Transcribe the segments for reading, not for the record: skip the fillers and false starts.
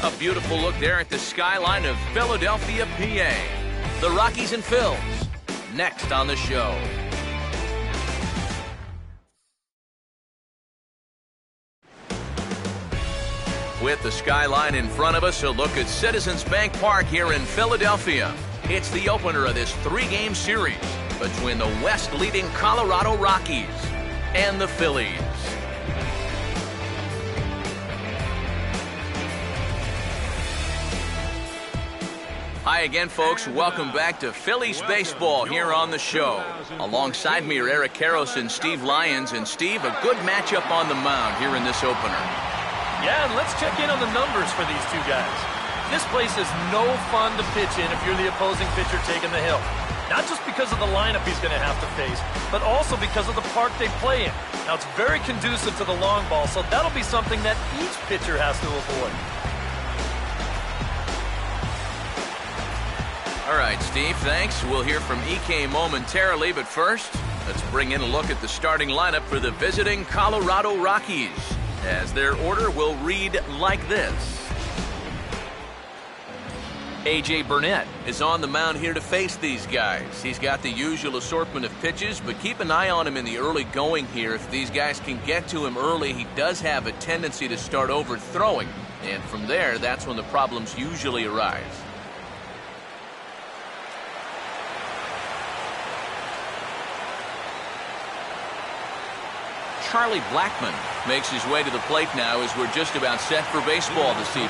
A beautiful look there at the skyline of Philadelphia, PA. The Rockies and Phillies, next on the show. With the skyline in front of us, a look at Citizens Bank Park here in Philadelphia. It's the opener of this three-game series between the West-leading Colorado Rockies and the Phillies. Hi again, folks. Welcome back to Phillies baseball here on the show. Alongside me are Eric Karros and Steve Lyons. And Steve, a good matchup on the mound here in this opener. Yeah, and let's check in on the numbers for these two guys. This place is no fun to pitch in if you're the opposing pitcher taking the hill. Not just because of the lineup he's going to have to face, but also because of the park they play in. Now, it's very conducive to the long ball, so that'll be something that each pitcher has to avoid. All right, Steve, thanks. We'll hear from EK momentarily, but first, let's bring in a look at the starting lineup for the visiting Colorado Rockies, as their order will read like this. A.J. Burnett is on the mound here to face these guys. He's got the usual assortment of pitches, but keep an eye on him in the early going here. If these guys can get to him early, he does have a tendency to start overthrowing, and from there, that's when the problems usually arise. Charlie Blackmon makes his way to the plate now as we're just about set for baseball this evening.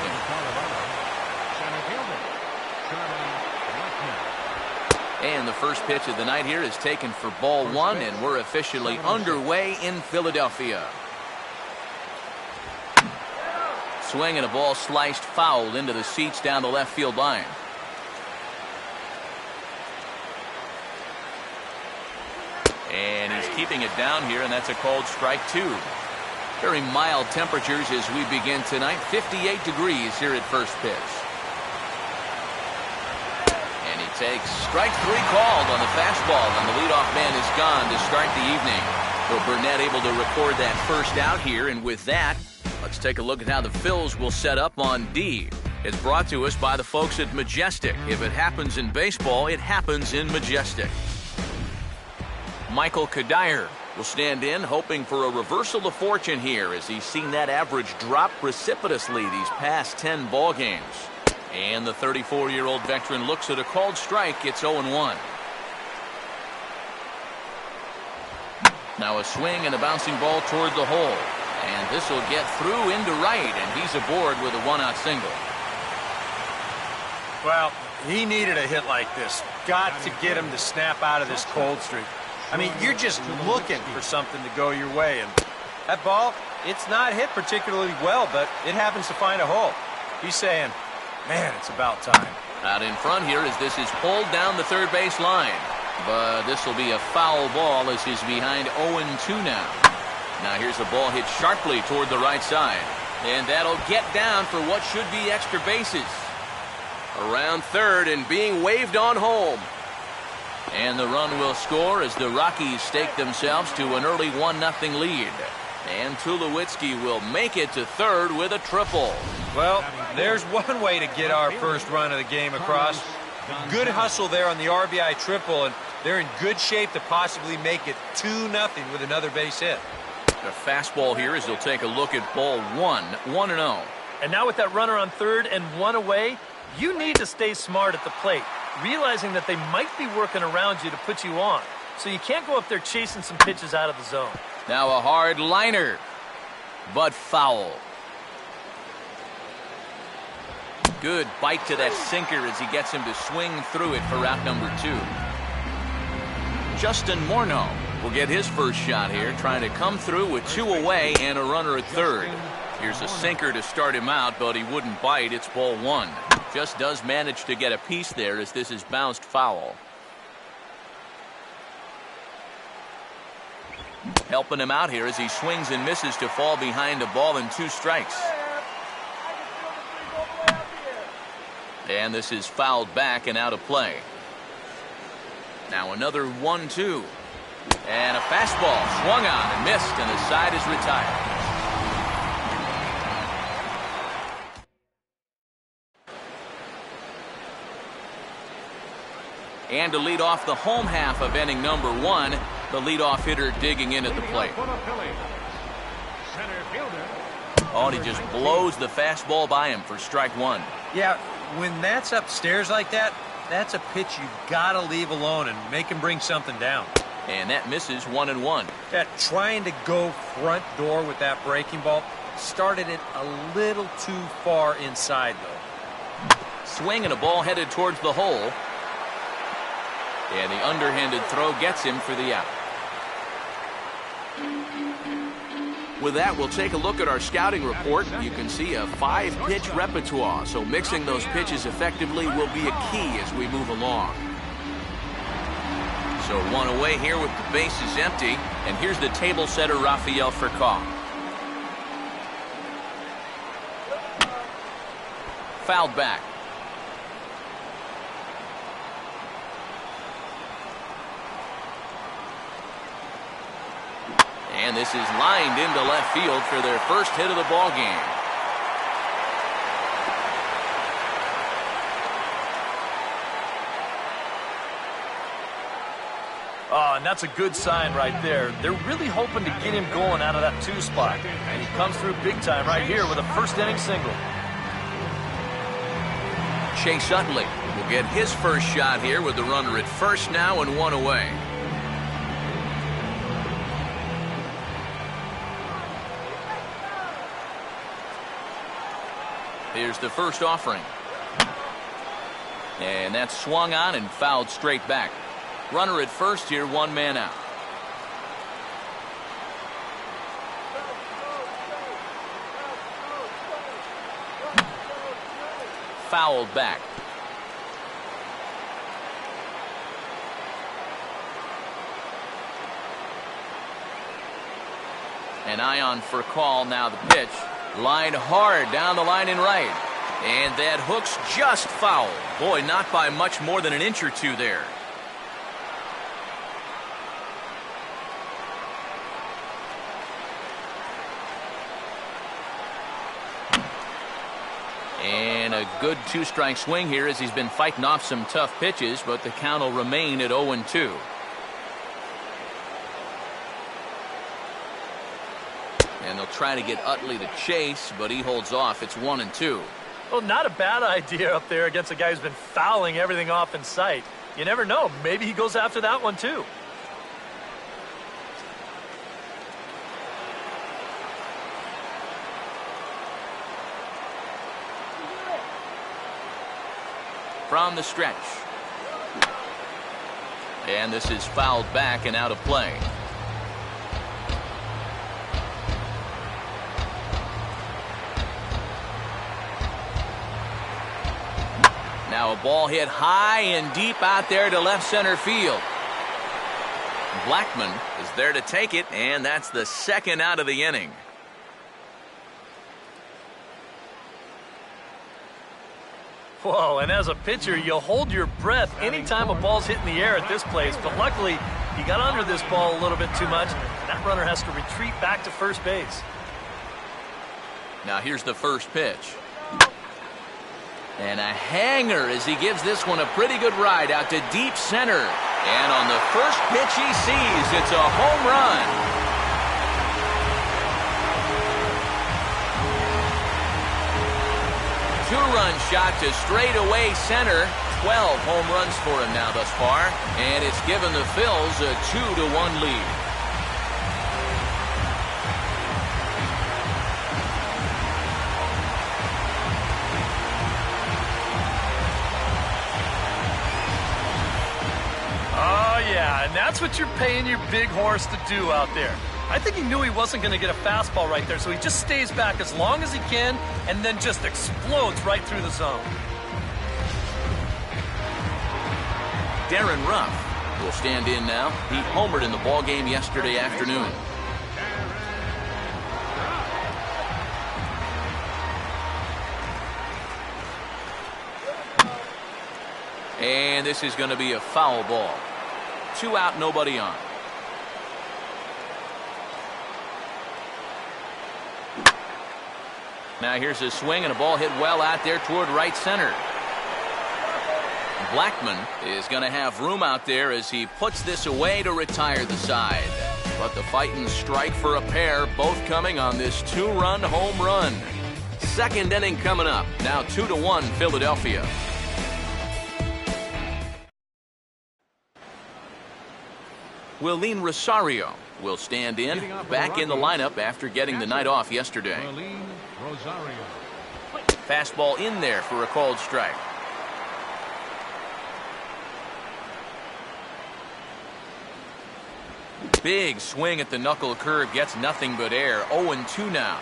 And the first pitch of the night here is taken for ball one, and we're officially underway in Philadelphia. Swing and a ball sliced foul into the seats down the left field line. And he's keeping it down here, and that's a called strike two. Very mild temperatures as we begin tonight. 58 degrees here at first pitch. And he takes strike three called on the fastball, and the leadoff man is gone to start the evening. So Burnett able to record that first out here, and with that, let's take a look at how the Phils will set up on D. It's brought to us by the folks at Majestic. If it happens in baseball, it happens in Majestic. Michael Kadire will stand in, hoping for a reversal of fortune here as he's seen that average drop precipitously these past 10 ball games. And the 34-year-old veteran looks at a called strike. It's 0-1. Now a swing and a bouncing ball toward the hole. And this will get through into right, and he's aboard with a one-out single. Well, he needed a hit like this. Got to get him to snap out of this cold streak. I mean, you're just looking for something to go your way, and that ball, it's not hit particularly well, but it happens to find a hole. He's saying, man, it's about time. Out in front here as this is pulled down the third base line, but this will be a foul ball as he's behind 0-2 now. Now here's a ball hit sharply toward the right side, and that'll get down for what should be extra bases. Around third and being waved on home. And the run will score as the Rockies stake themselves to an early 1-0 lead. And Tulowitzki will make it to third with a triple. Well, there's one way to get our first run of the game across. Good hustle there on the RBI triple, and they're in good shape to possibly make it 2-0 with another base hit. A fastball here as they'll take a look at ball one, 1-0. And now with that runner on third and one away, you need to stay smart at the plate, realizing that they might be working around you to put you on. So you can't go up there chasing some pitches out of the zone. Now a hard liner, but foul. Good bite to that sinker as he gets him to swing through it for out number two. Justin Morneau will get his first shot here, trying to come through with two away and a runner at third. Here's a sinker to start him out, but he wouldn't bite. It's ball one. Just does manage to get a piece there as this is bounced foul. Helping him out here as he swings and misses to fall behind a ball and 2 strikes. And this is fouled back and out of play. Now another 1-2. And a fastball swung on and missed, and the side is retired. And to lead off the home half of inning number 1, the leadoff hitter digging in at the plate. Oh, and he just blows the fastball by him for strike 1. Yeah, when that's upstairs like that, that's a pitch you've got to leave alone and make him bring something down. And that misses 1-1. That trying to go front door with that breaking ball started it a little too far inside, though. Swing and a ball headed towards the hole. And the underhanded throw gets him for the out. With that, we'll take a look at our scouting report. You can see a 5-pitch repertoire, so mixing those pitches effectively will be a key as we move along. So 1 away here with the bases empty, and here's the table setter, Rafael Furcal. Fouled back. And this is lined into left field for their first hit of the ball game. Oh, and that's a good sign right there. They're really hoping to get him going out of that 2 spot. And he comes through big time right here with a first-inning single. Chase Utley will get his first shot here with the runner at first now and 1 away. Here's the first offering. And that's swung on and fouled straight back. Runner at first here, 1 man out. Fouled back. An eye on Furcal, now the pitch. Line hard down the line and right. And that hook's just foul. Boy, not by much more than an inch or 2 there. And a good 2-strike swing here as he's been fighting off some tough pitches, but the count will remain at 0-2. And they'll try to get Utley to chase, but he holds off. It's 1-2. Well, not a bad idea up there against a guy who's been fouling everything off in sight. You never know. Maybe he goes after that one, too. From the stretch. And this is fouled back and out of play. Now a ball hit high and deep out there to left center field. Blackman is there to take it, and that's the second out of the inning. Whoa, and as a pitcher, you'll hold your breath anytime a ball's hit in the air at this place, but luckily he got under this ball a little bit too much, and that runner has to retreat back to first base. Now here's the first pitch. And a hanger as he gives this one a pretty good ride out to deep center. And on the first pitch he sees, it's a home run. Two-run shot to straightaway center. 12 home runs for him now thus far. And it's given the Phils a 2-1 lead. And that's what you're paying your big horse to do out there. I think he knew he wasn't going to get a fastball right there, so he just stays back as long as he can and then just explodes right through the zone. Darren Ruff will stand in now. He homered in the ball game yesterday afternoon. And this is going to be a foul ball. 2 out, nobody on. Now here's a swing and a ball hit well out there toward right center. Blackman is going to have room out there as he puts this away to retire the side. But the Titans strike for a pair, both coming on this 2-run home run. Second inning coming up. Now 2-1 Philadelphia. Willeen Rosario will stand in, back in the lineup after getting the night off yesterday. Fastball in there for a called strike. Big swing at the knuckle curve, gets nothing but air. 0-2 now.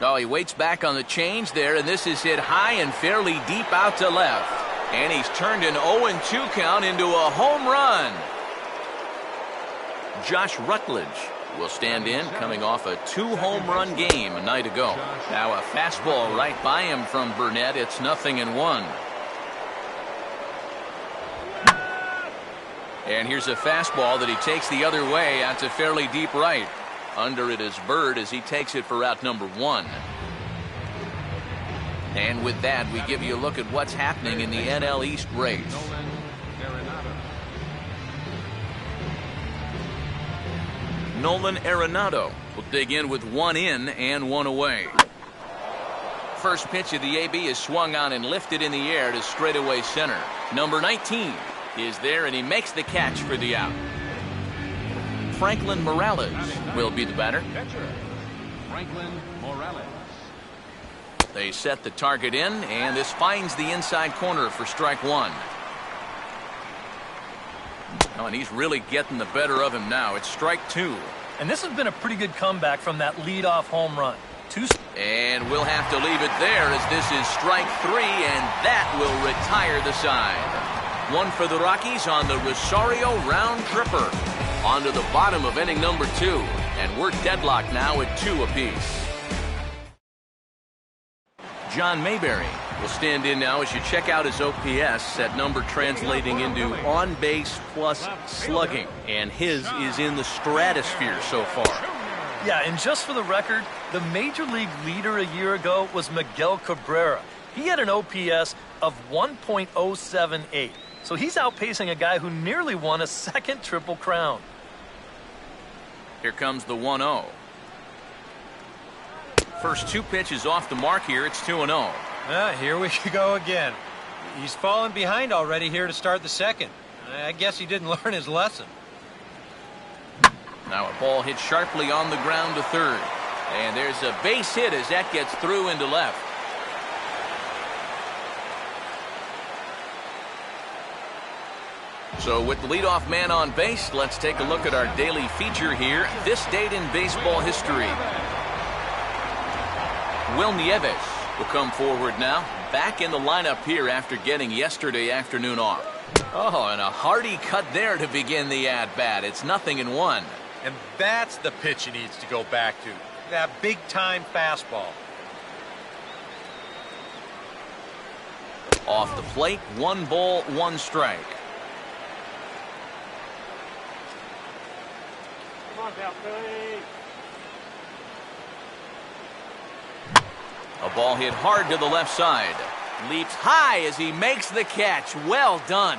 Oh, he waits back on the change there, and this is hit high and fairly deep out to left. And he's turned an 0-2 count into a home run. Josh Rutledge will stand in, coming off a 2-home run game a night ago. Now a fastball right by him from Burnett. It's 0-1. And here's a fastball that he takes the other way out to fairly deep right. Under it is Bird as he takes it for out number 1. And with that, we give you a look at what's happening in the NL East race. Nolan Arenado will dig in with 1 in and 1 away. First pitch of the AB is swung on and lifted in the air to straightaway center. Number 19 is there, and he makes the catch for the out. Franklin Morales will be the batter. Franklin Morales. They set the target in, and this finds the inside corner for strike 1. Oh, and he's really getting the better of him now. It's strike 2. And this has been a pretty good comeback from that leadoff home run. And we'll have to leave it there as this is strike 3, and that will retire the side. 1 for the Rockies on the Rosario round tripper. On to the bottom of inning number 2, and we're deadlocked now at 2 apiece. John Mayberry will stand in now as you check out his OPS, that number translating into on base plus slugging, and his is in the stratosphere so far. Yeah, and just for the record, the major league leader a year ago was Miguel Cabrera. He had an OPS of 1.078. So he's outpacing a guy who nearly won a second Triple Crown. Here comes the 1-0. First 2 pitches off the mark here. It's 2-0. Here we go again. He's fallen behind already here to start the second. I guess he didn't learn his lesson. Now a ball hit sharply on the ground to third. And there's a base hit as that gets through into left. So with the leadoff man on base, let's take a look at our daily feature here. This date in baseball history. Will Nieves will come forward now. Back in the lineup here after getting yesterday afternoon off. Oh, and a hearty cut there to begin the at-bat. It's 0-1. And that's the pitch he needs to go back to. That big-time fastball. Off the plate, 1 ball, 1 strike. A ball hit hard to the left side. Leaps high as he makes the catch. Well done.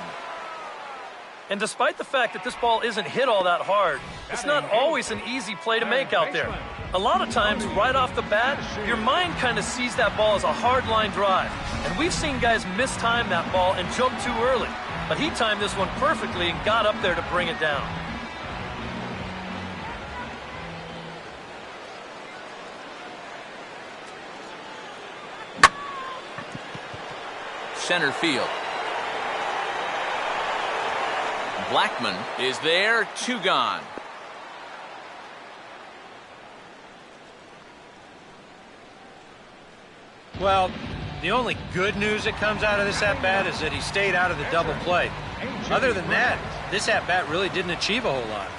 And despite the fact that this ball isn't hit all that hard, it's not always an easy play to make out there. A lot of times, right off the bat, your mind kind of sees that ball as a hard line drive. And we've seen guys mistime that ball and jump too early. But he timed this one perfectly and got up there to bring it down. Center field. Blackman is there, 2 gone. Well, the only good news that comes out of this at-bat is that he stayed out of the double play. Other than that, this at-bat really didn't achieve a whole lot.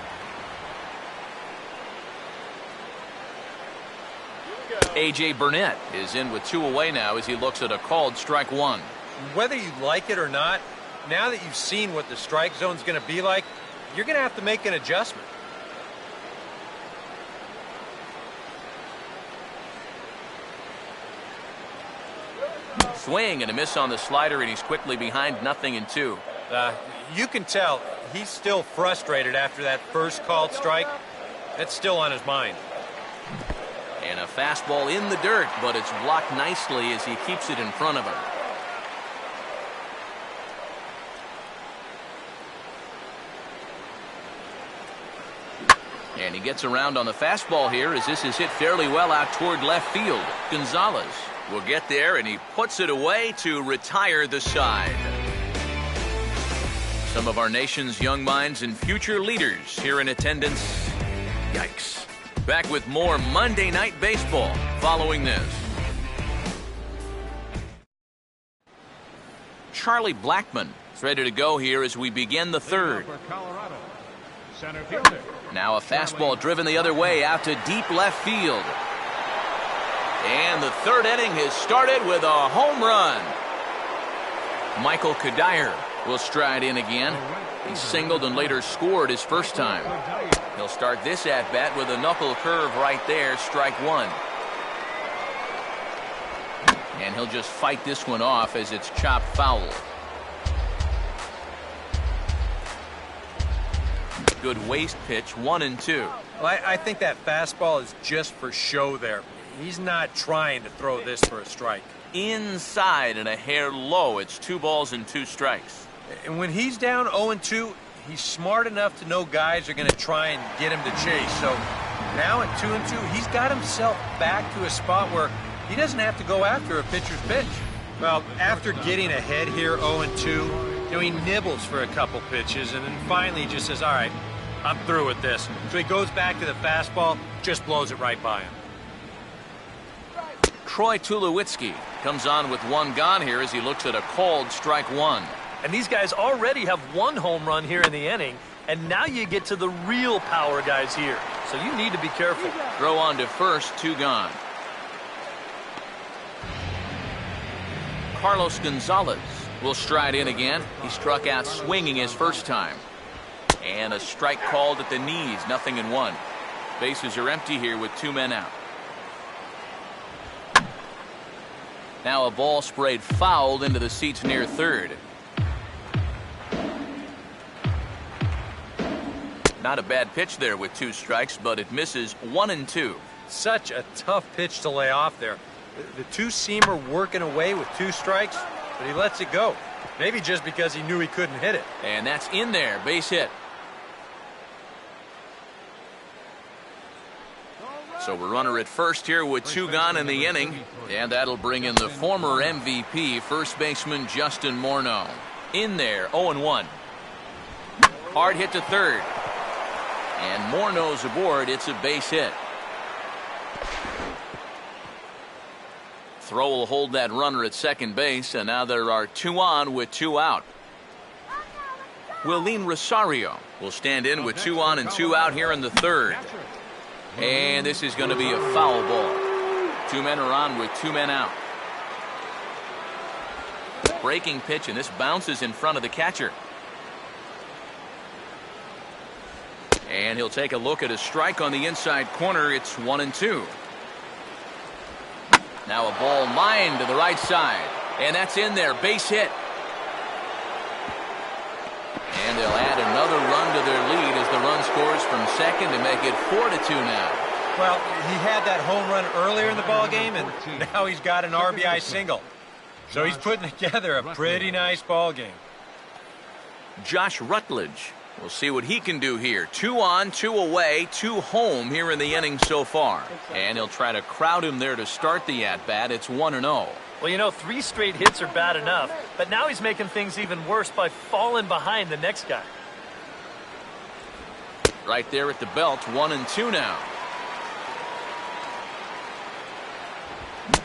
A.J. Burnett is in with 2 away now as he looks at a called strike 1. Whether you like it or not, now that you've seen what the strike zone's going to be like, you're going to have to make an adjustment. Swing and a miss on the slider, and he's quickly behind 0-2. You can tell he's still frustrated after that first called strike. It's still on his mind. And a fastball in the dirt, but it's blocked nicely as he keeps it in front of him. And he gets around on the fastball here as this is hit fairly well out toward left field. Gonzalez will get there, and he puts it away to retire the side. Some of our nation's young minds and future leaders here in attendance. Yikes. Back with more Monday Night Baseball following this. Charlie Blackmon is ready to go here as we begin the third. Now a fastball driven the other way out to deep left field. And the third inning has started with a home run. Michael Kadire will stride in again. He singled and later scored his first time. He'll start this at-bat with a knuckle curve right there, strike one. And he'll just fight this one off as it's chopped foul. Good waist pitch, 1-2. Well, I think that fastball is just for show there. He's not trying to throw this for a strike. Inside and a hair low. It's 2 balls and 2 strikes. And when he's down 0-2, he's smart enough to know guys are going to try and get him to chase. So now at 2-2, he's got himself back to a spot where he doesn't have to go after a pitcher's pitch. Well, after getting ahead here 0-2, he nibbles for a couple pitches and then finally he just says, all right, I'm through with this. So he goes back to the fastball, just blows it right by him. Troy Tulowitzki comes on with 1 gone here as he looks at a called strike 1. And these guys already have 1 home run here in the inning, and now you get to the real power guys here. So you need to be careful. Throw on to first, 2 gone. Carlos Gonzalez will stride in again. He struck out swinging his first time. And a strike called at the knees, 0-1. Bases are empty here with 2 men out. Now a ball sprayed fouled into the seats near third. Not a bad pitch there with 2 strikes, but it misses, 1-2. Such a tough pitch to lay off there. The 2-seamer working away with 2 strikes, but he lets it go. Maybe just because he knew he couldn't hit it. And that's in there, base hit. So we're runner at first here with 2 gone in the inning. And that'll bring in the former MVP, first baseman Justin Morneau. In there, 0-1. Hard hit to third. And Morneau's aboard. It's a base hit. Throw will hold that runner at second base, and now there are 2 on with 2 out. Willeen Rosario will stand in with 2 on and 2 out here in the third. And this is going to be a foul ball. 2 men are on with 2 men out. Breaking pitch, and this bounces in front of the catcher. And he'll take a look at a strike on the inside corner. It's 1-2. Now a ball lined to the right side. And that's in there. Base hit. And they'll add another run to their lead as the run scores from second to make it 4-2 now. Well, he had that home run earlier in the ballgame, and now he's got an RBI single. So he's putting together a pretty nice ballgame. Josh Rutledge. We'll see what he can do here. 2 on, 2 away, 2 home here in the inning so far. And he'll try to crowd him there to start the at-bat. It's 1-0. Well, you know, 3 straight hits are bad enough, but now he's making things even worse by falling behind the next guy. Right there at the belt, 1-2 now.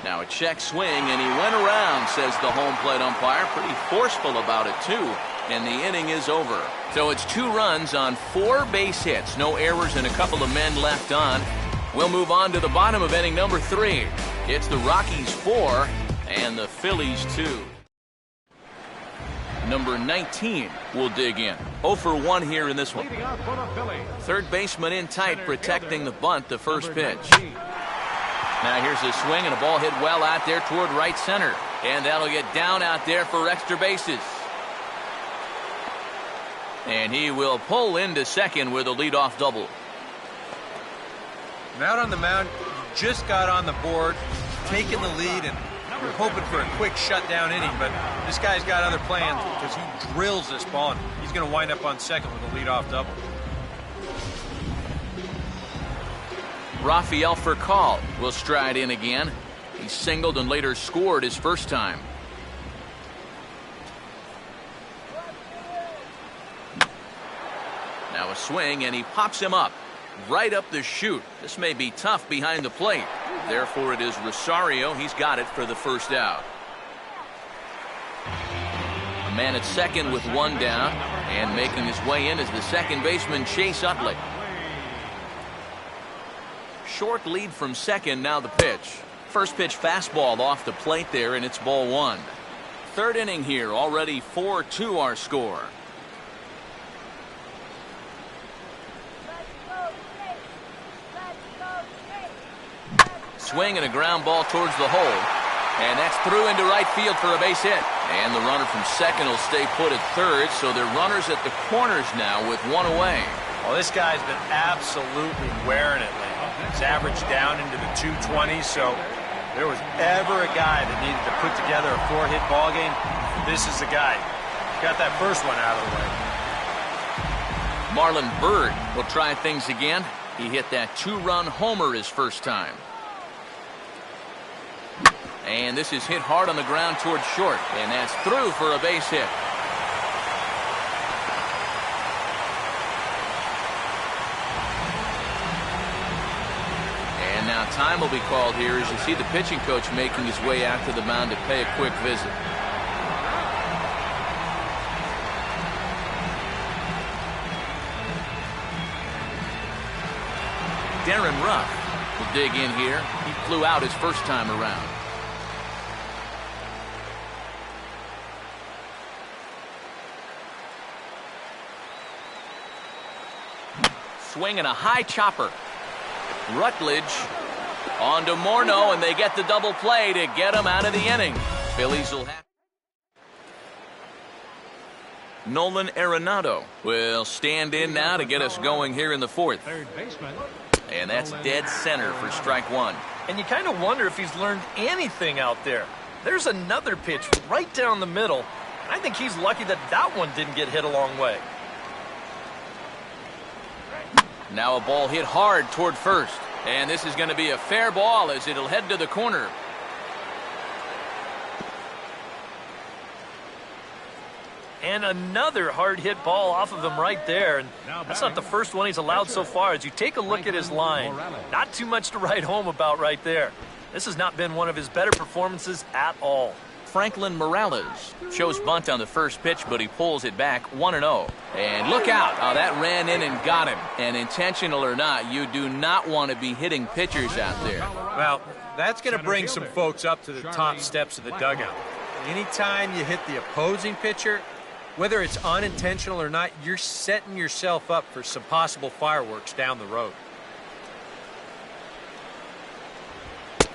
Now a check swing, and he went around, says the home plate umpire. Pretty forceful about it, too. And the inning is over. So it's 2 runs on 4 base hits. No errors and a couple of men left on. We'll move on to the bottom of inning number 3. It's the Rockies 4 and the Phillies 2. Number 19 will dig in. 0 for 1 here in this one. Third baseman in tight, protecting the bunt, the first pitch. Now here's a swing and a ball hit well out there toward right center. And that'll get down out there for extra bases. And he will pull into second with a leadoff double. And out on the mound, you just got on the board, taking the lead, and you're hoping for a quick shutdown inning, but this guy's got other plans because he drills this ball, and he's going to wind up on second with a leadoff double. Rafael Furcal will stride in again. He singled and later scored his first time. Now a swing, and he pops him up right up the chute. This may be tough behind the plate. Therefore, it is Rosario. He's got it for the first out. A man at second with one down, and making his way in is the second baseman, Chase Utley. Short lead from second, now the pitch. First pitch fastball off the plate there, and it's ball one. Third inning here, already 4-2 our score. Swing and a ground ball towards the hole. And that's through into right field for a base hit. And the runner from second will stay put at third, so they're runners at the corners now with one away. Well, this guy's been absolutely wearing it lately. He's averaged down into the 220s, so if there was ever a guy that needed to put together a four-hit ball game, this is the guy. Got that first one out of the way. Marlon Byrd will try things again. He hit that two-run homer his first time. And this is hit hard on the ground towards short, and that's through for a base hit. And now time will be called here as you see the pitching coach making his way out to the mound to pay a quick visit. Darren Ruff will dig in here. He flew out his first time around. Swing and a high chopper. Rutledge on to Morneau, and they get the double play to get him out of the inning. Phillies will have. Nolan Arenado will stand in now to get us going here in the fourth. Third baseman. And that's dead center for strike one. And you kind of wonder if he's learned anything out there. There's another pitch right down the middle. And I think he's lucky that that one didn't get hit a long way. Now a ball hit hard toward first. And this is going to be a fair ball as it'll head to the corner. And another hard hit ball off of him right there. And that's not the first one he's allowed so far. As you take a look at his line, not too much to write home about right there. This has not been one of his better performances at all. Franklin Morales shows bunt on the first pitch, but he pulls it back 1-0. And look out. Oh, that ran in and got him. And intentional or not, you do not want to be hitting pitchers out there. Well, that's going to bring some folks up to the top steps of the dugout. Anytime you hit the opposing pitcher, whether it's unintentional or not, you're setting yourself up for some possible fireworks down the road.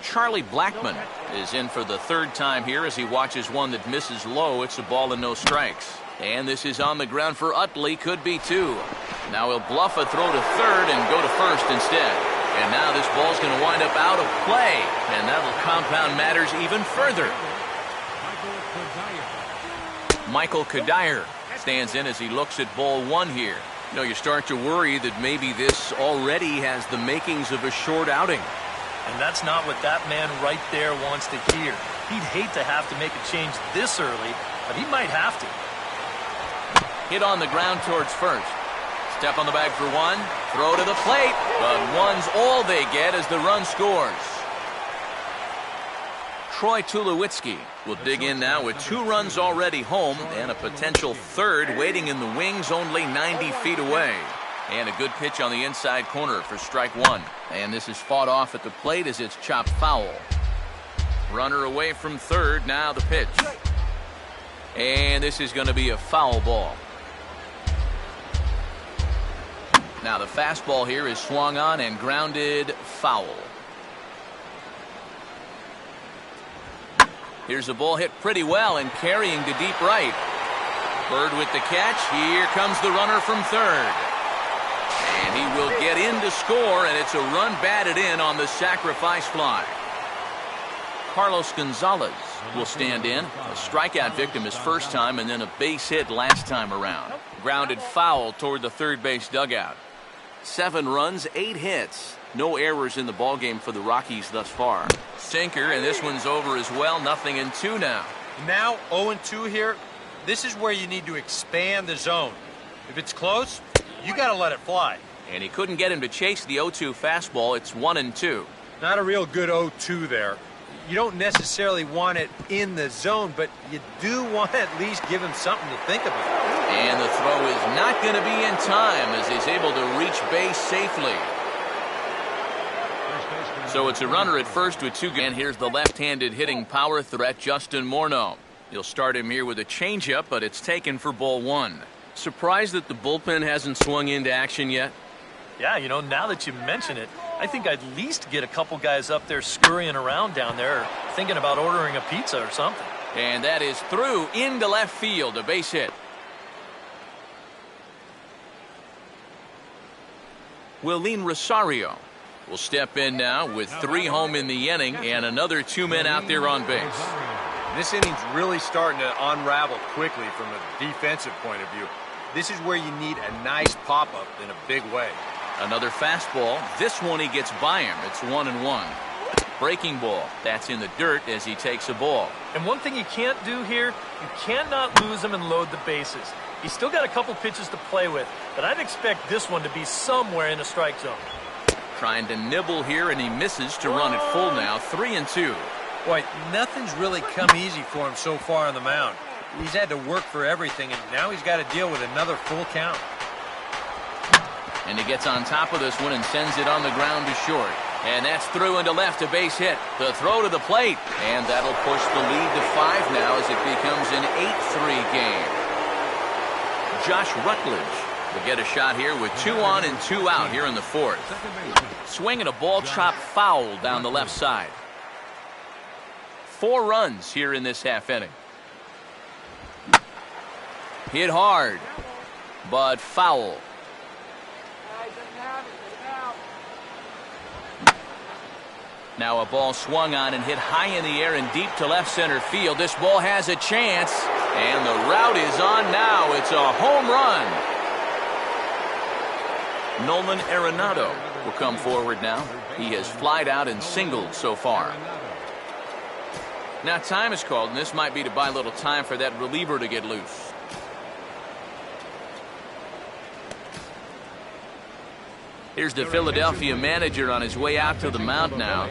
Charlie Blackmon is in for the third time here as he watches one that misses low. It's a ball and no strikes. And this is on the ground for Utley. Could be two. Now he'll bluff a throw to third and go to first instead. And now this ball's going to wind up out of play. And that'll compound matters even further. Michael Kadire stands in as he looks at ball one here. You know, you start to worry that maybe this already has the makings of a short outing. And that's not what that man right there wants to hear. He'd hate to have to make a change this early, but he might have to. Hit on the ground towards first. Step on the bag for one. Throw to the plate. But one's all they get as the run scores. Troy Tulowitzki will dig in now with 2 runs already home and a potential third waiting in the wings only 90 feet away. And a good pitch on the inside corner for strike one. And this is fought off at the plate as it's chopped foul. Runner away from third. Now the pitch. And this is going to be a foul ball. Now the fastball here is swung on and grounded foul. Here's a ball hit pretty well and carrying to deep right. Bird with the catch. Here comes the runner from third. And he will get in to score, and it's a run batted in on the sacrifice fly. Carlos Gonzalez will stand in. A strikeout victim his first time, and then a base hit last time around. Grounded foul toward the third base dugout. 7 runs, 8 hits. No errors in the ballgame for the Rockies thus far. Sinker, and this one's over as well. 0-2 now. Now 0-2 here. This is where you need to expand the zone. If it's close, you got to let it fly. And he couldn't get him to chase the 0-2 fastball. It's 1-2. Not a real good 0-2 there. You don't necessarily want it in the zone, but you do want to at least give him something to think about. And the throw is not going to be in time as he's able to reach base safely. So it's a runner at first with 2. And here's the left-handed hitting power threat, Justin Morneau. You'll start him here with a changeup, but it's taken for ball 1. Surprised that the bullpen hasn't swung into action yet? Yeah, you know, now that you mention it, I think I'd at least get a couple guys up there scurrying around down there, or thinking about ordering a pizza or something. And that is through into left field, a base hit. Willeen Rosario will step in now with 3 home in the inning and another 2 men out there on base. This inning's really starting to unravel quickly from a defensive point of view. This is where you need a nice pop-up in a big way. Another fastball. This one he gets by him. It's 1-1. Breaking ball. That's in the dirt as he takes a ball. And one thing you can't do here, you cannot lose him and load the bases. He's still got a couple pitches to play with, but I'd expect this one to be somewhere in the strike zone. Trying to nibble here, and he misses to run it full now. 3-2. Boy, nothing's really come easy for him so far on the mound. He's had to work for everything, and now he's got to deal with another full count. And he gets on top of this one and sends it on the ground to short. And that's through into left, a base hit. The throw to the plate. And that'll push the lead to 5 now as it becomes an 8-3 game. Josh Rutledge will get a shot here with 2 on and 2 out here in the 4th. Swinging a ball chopped foul down the left side. 4 runs here in this half inning. Hit hard, but foul. Now a ball swung on and hit high in the air and deep to left center field. This ball has a chance, and the route is on now. It's a home run. Nolan Arenado will come forward now. He has flied out and singled so far. Now time is called, and this might be to buy a little time for that reliever to get loose. Here's the Philadelphia manager on his way out to the mound now.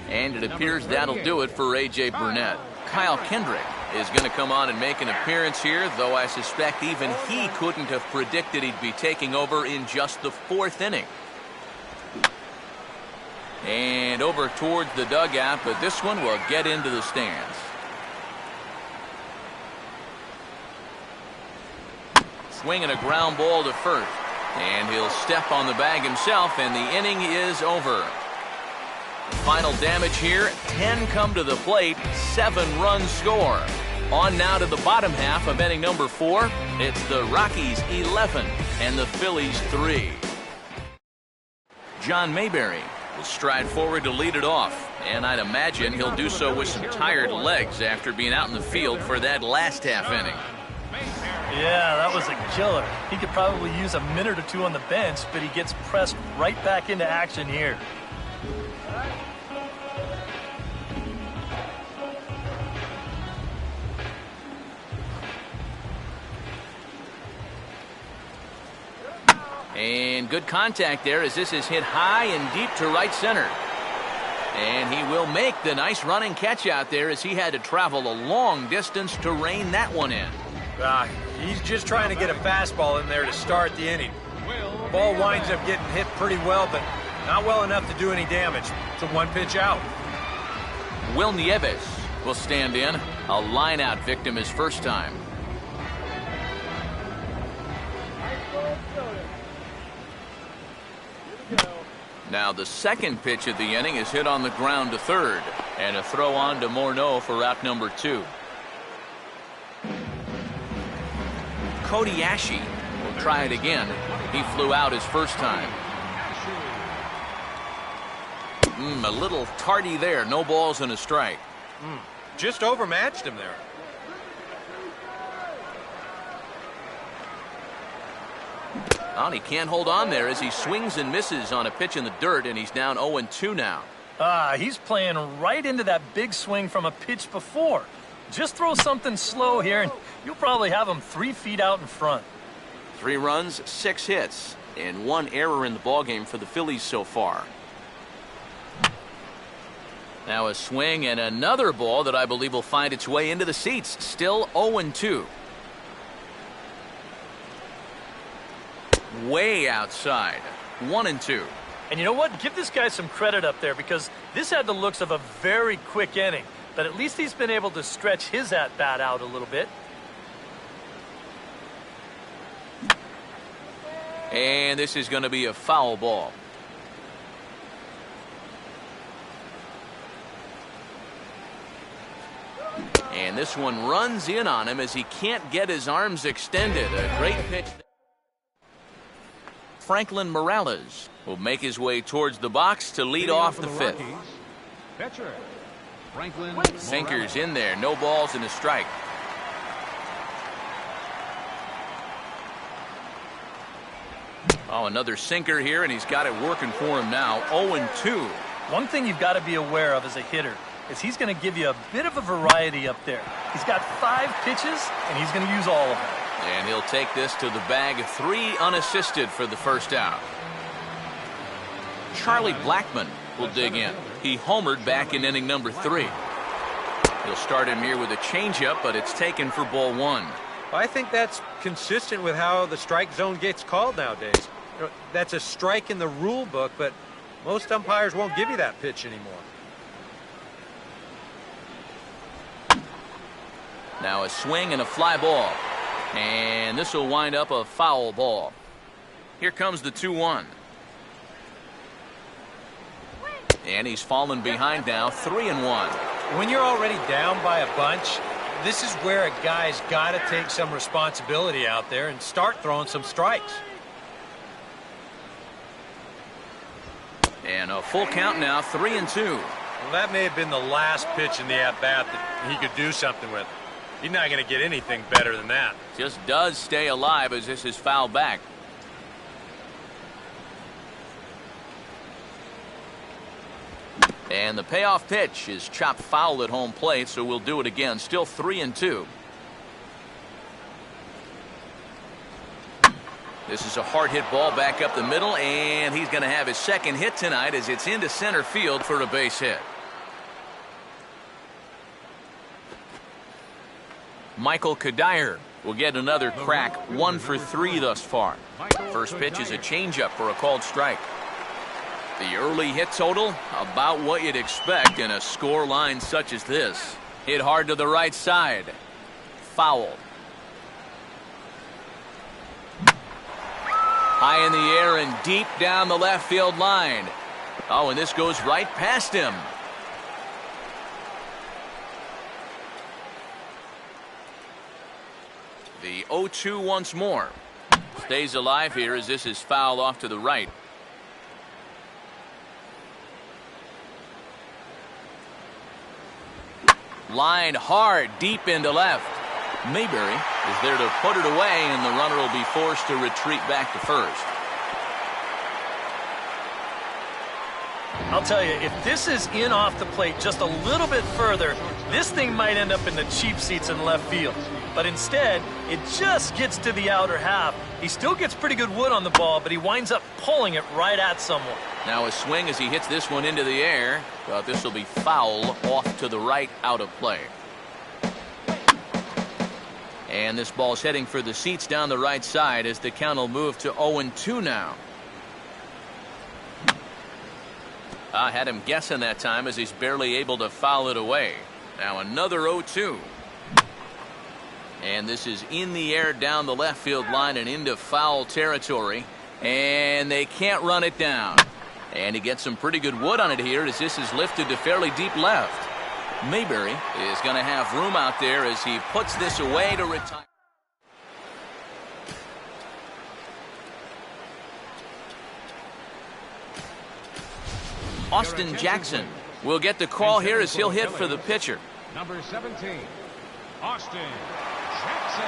And it appears that'll do it for A.J. Burnett. Kyle Kendrick is going to come on and make an appearance here, though I suspect even he couldn't have predicted he'd be taking over in just the 4th inning. And over towards the dugout, but this one will get into the stands. Swinging a ground ball to first. And he'll step on the bag himself, and the inning is over. Final damage here, 10 come to the plate, 7 runs score. On now to the bottom half of inning number 4. It's the Rockies 11 and the Phillies 3. John Mayberry will stride forward to lead it off, and I'd imagine he'll do so with some tired legs after being out in the field for that last half inning. Yeah, that was a killer. He could probably use a minute or 2 on the bench, but he gets pressed right back into action here. And good contact there as this is hit high and deep to right center. And he will make the nice running catch out there as he had to travel a long distance to rein that one in. He's just trying to get a fastball in there to start the inning. Ball winds up getting hit pretty well, but not well enough to do any damage. It's a 1-pitch out. Will Nieves will stand in. A line-out victim his first time. Now the second pitch of the inning is hit on the ground to third, and a throw on to Morneau for out number 2. Cody Ashe will try it again. He flew out his first time. A little tardy there. No balls and a strike. Just overmatched him there. Well, he can't hold on there as he swings and misses on a pitch in the dirt, and he's down 0-2 now. He's playing right into that big swing from a pitch before. Just throw something slow here, and you'll probably have him 3 feet out in front. 3 runs, 6 hits, and 1 error in the ballgame for the Phillies so far. Now a swing and another ball that I believe will find its way into the seats. Still 0-2. Way outside. 1-2. And you know what? Give this guy some credit up there, because this had the looks of a very quick inning. But at least he's been able to stretch his at-bat out a little bit. And this is going to be a foul ball. And this one runs in on him as he can't get his arms extended. A great pitch. Franklin Morales will make his way towards the box to lead off the 5th. Pitcher, Franklin Sinkers in there. No balls and a strike. Oh, another sinker here, and he's got it working for him now. 0-2. One thing you've got to be aware of as a hitter is he's going to give you a bit of a variety up there. He's got 5 pitches, and he's going to use all of them. And he'll take this to the bag. 3 unassisted for the first out. Charlie Blackmon will dig in. He homered back in inning number 3. He'll start him here with a changeup, but it's taken for ball 1. I think that's consistent with how the strike zone gets called nowadays. That's a strike in the rule book, but most umpires won't give you that pitch anymore. Now a swing and a fly ball. And this will wind up a foul ball. Here comes the 2-1. And he's fallen behind now, 3-1. When you're already down by a bunch, this is where a guy's got to take some responsibility out there and start throwing some strikes. And a full count now, 3-2. Well, that may have been the last pitch in the at-bat that he could do something with. He's not going to get anything better than that. Just does stay alive as this is fouled back. And the payoff pitch is chopped foul at home plate, so we'll do it again. Still 3-2. This is a hard hit ball back up the middle, and he's going to have his second hit tonight as it's into center field for a base hit. Michael Kadire will get another crack. 1 for 3 thus far. First pitch is a changeup for a called strike. The early hit total, about what you'd expect in a score line such as this. Hit hard to the right side. Foul. High in the air and deep down the left field line. Oh, and this goes right past him. The 0-2 once more. Stays alive here as this is fouled off to the right. Line hard deep into left. Mayberry is there to put it away, and the runner will be forced to retreat back to first. I'll tell you, if this is in off the plate just a little bit further, this thing might end up in the cheap seats in left field. But instead, it just gets to the outer half. He still gets pretty good wood on the ball, but he winds up pulling it right at someone. Now a swing as he hits this one into the air, but this will be foul off to the right, out of play. And this ball's heading for the seats down the right side as the count will move to 0-2 now. I had him guessing that time as he's barely able to foul it away. Now another 0-2. And this is in the air down the left field line and into foul territory. And they can't run it down. And he gets some pretty good wood on it here as this is lifted to fairly deep left. Mayberry is going to have room out there as he puts this away to retire. Austin Jackson will get the call here as he'll hit for the pitcher. Number 17, Austin Jackson.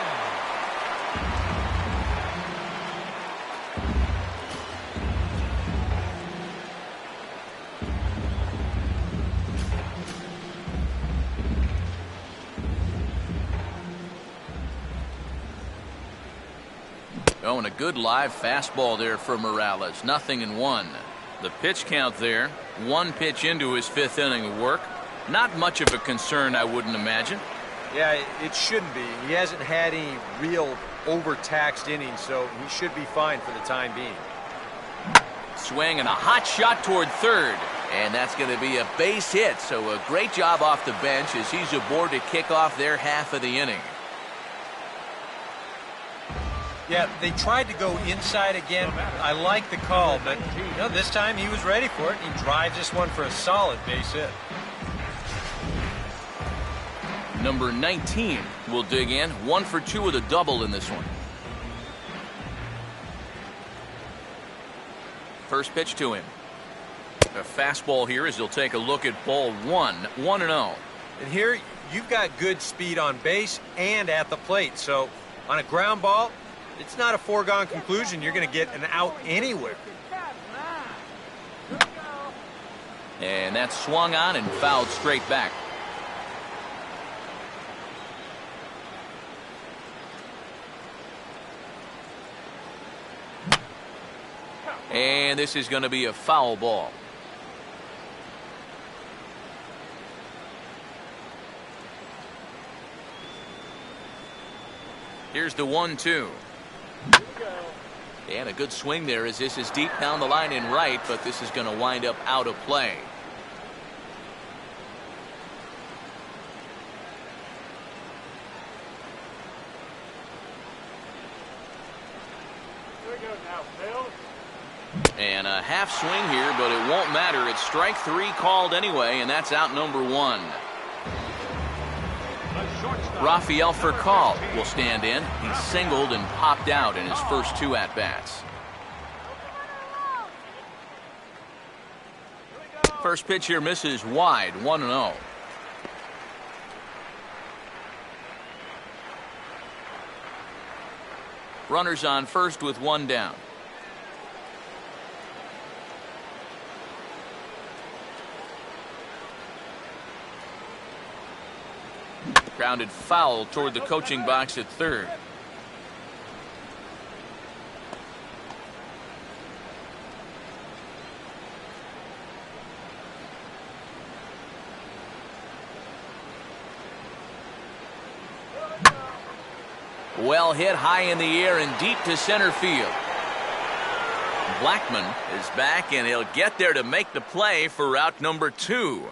Oh, and a good live fastball there for Morales. 0-1. The pitch count there. One pitch into his fifth inning of work. Not much of a concern, I wouldn't imagine. Yeah, it shouldn't be. He hasn't had any real overtaxed innings, so he should be fine for the time being. Swing and a hot shot toward third. And that's going to be a base hit. So a great job off the bench as he's aboard to kick off their half of the inning. Yeah, they tried to go inside again. I like the call, but this time he was ready for it. He drives this one for a solid base hit. Number 19 will dig in. 1 for 2 with a double in this one. First pitch to him. A fastball here as he'll take a look at ball 1. 1-0. And here you've got good speed on base and at the plate. So on a ground ball, it's not a foregone conclusion you're going to get an out anywhere. And that's swung on and fouled straight back. And this is going to be a foul ball. Here's the 1-2. And a good swing there as this is deep down the line in right, but this is going to wind up out of play. And a half swing here, but it won't matter. It's strike 3 called anyway, and that's out number 1. Rafael Furcal will stand in. He singled and popped out in his first 2 at-bats. First pitch here misses wide. 1-0. Runners on first with 1 down. Grounded foul toward the coaching box at third. Well hit high in the air and deep to center field. Blackman is back and he'll get there to make the play for route number 2.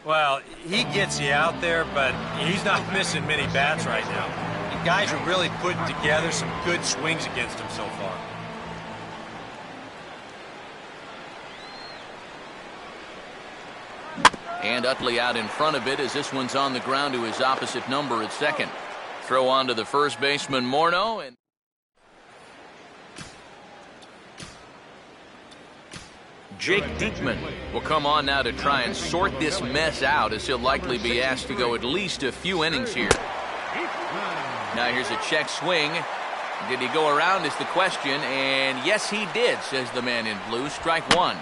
Well, he gets you out there, but he's not missing many bats right now. The guys are really putting together some good swings against him so far. And Utley out in front of it as this one's on the ground to his opposite number at second. Throw on to the first baseman Morneau. And Jake Diekman will come on now to try and sort this mess out as he'll likely be asked to go at least a few innings here. Now here's a check swing. Did he go around is the question, and yes he did, says the man in blue. Strike 1.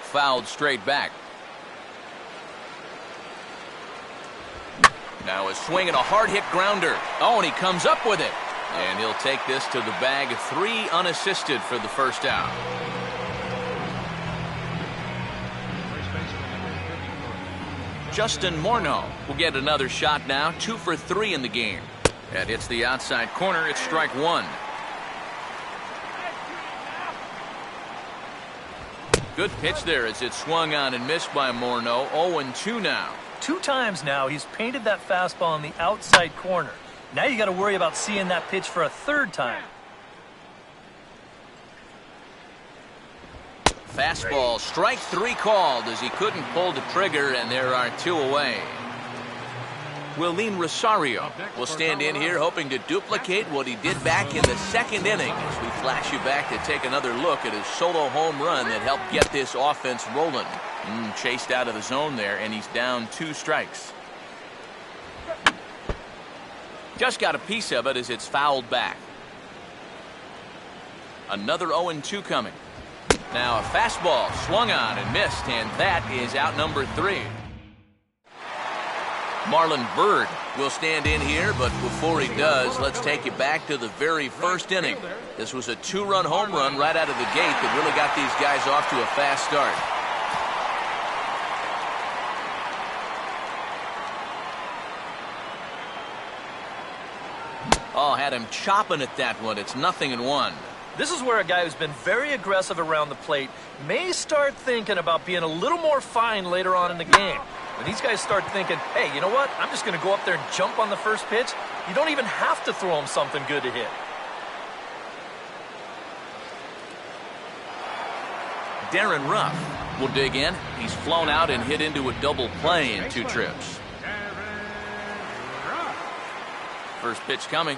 Fouled straight back. Now a swing and a hard hit grounder. Oh, and he comes up with it. And he'll take this to the bag. 3 unassisted for the first out. Justin Morneau will get another shot now. 2 for 3 in the game. That hits the outside corner. It's strike 1. Good pitch there as it swung on and missed by Morneau. 0-2 now. 2 times now he's painted that fastball on the outside corner. Now you got to worry about seeing that pitch for a 3rd time. Fastball, strike 3 called as he couldn't pull the trigger, and there are 2 away. Willeen Rosario will stand in here hoping to duplicate what he did back in the 2nd inning as we flash you back to take another look at his solo home run that helped get this offense rolling. Chased out of the zone there, and he's down 2 strikes. Just got a piece of it as it's fouled back. Another 0-2 coming. Now a fastball swung on and missed, and that is out number 3. Marlon Byrd will stand in here, but before he does, let's take you back to the very first inning. This was a 2-run home run right out of the gate that really got these guys off to a fast start. Oh, had him chopping at that one. It's 0-1. This is where a guy who's been very aggressive around the plate may start thinking about being a little more fine later on in the game. When these guys start thinking, hey, you know what? I'm just going to go up there and jump on the first pitch. You don't even have to throw him something good to hit. Darren Ruff will dig in. He's flown out and hit into a double play in 2 trips. First pitch coming.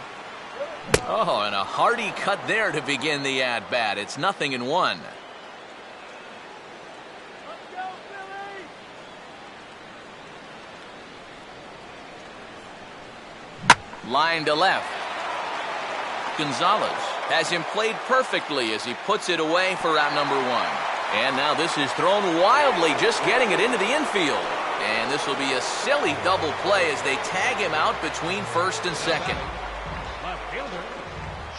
Oh, and a hearty cut there to begin the at-bat. It's 0-1. Line to left. Gonzalez has him played perfectly as he puts it away for out number 1. And now this is thrown wildly, just getting it into the infield. And this will be a silly double play as they tag him out between first and second. Left fielder,